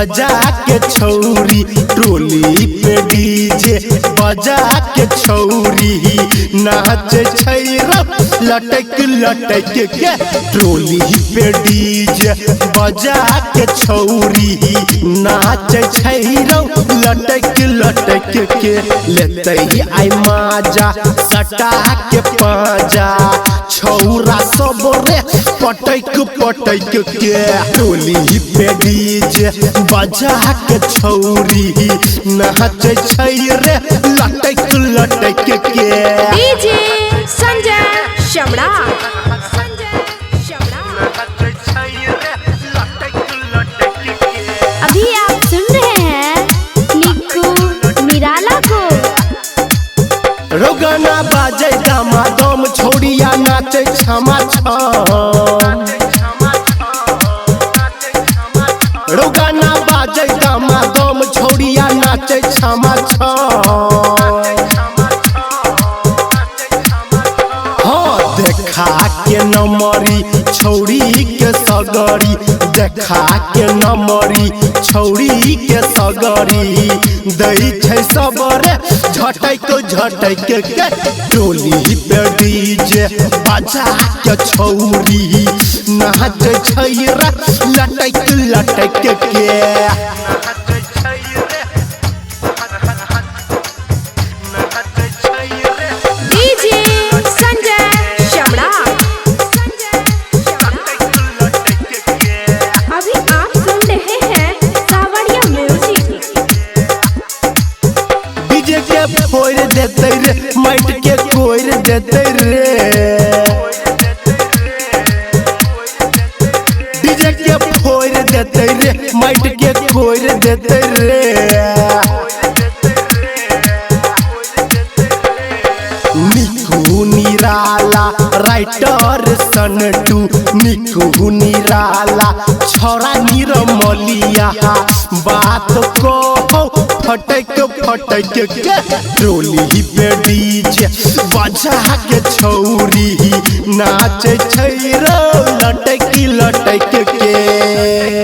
बजा के छौरी टोली पे डीजे बजा के छौरी नाचे छै लटक लटक के टोली पे डीजे बजा के छौरी नाचे छै लटक लटक के लेते ही आई माजा सटा के पाजा छौरा सब रे पटक पटक के टोली पे डीजे बजा के छौरी नाचे छै रे लटक लटक के डीजे संजय शमड़ा। अभी आप सुन रहे हैं निक्कू निराला को। रोगाना बाजे दामादम छोड़िया नाचे क्षमा रोगाना बाजे दामादम छोड़िया नाचे क्षमा हाँ देखा के नमरी छौरी के सगरी देखा के नमरी छौरी के सगरी दै छै सबरे झटक झटक के टोली पे डीजे बजा के छौरी नाचे छै लटक लटक के डीजे संजय शमड़ा। अभी आप सुन रहे हैं सावरिया म्यूजिक। डीजे के फोड़ देते रे माइट के कोड़ देते रे डीजे के फोड़ देते रे माइट के कोड़ देते रे निक्कू निराला राइटर सनटू निक्कू निराला छोरा निरमलिया बात को फटक फटक के टोली पे डीजे बजा के छौरी नाचे छै लटक लटक के।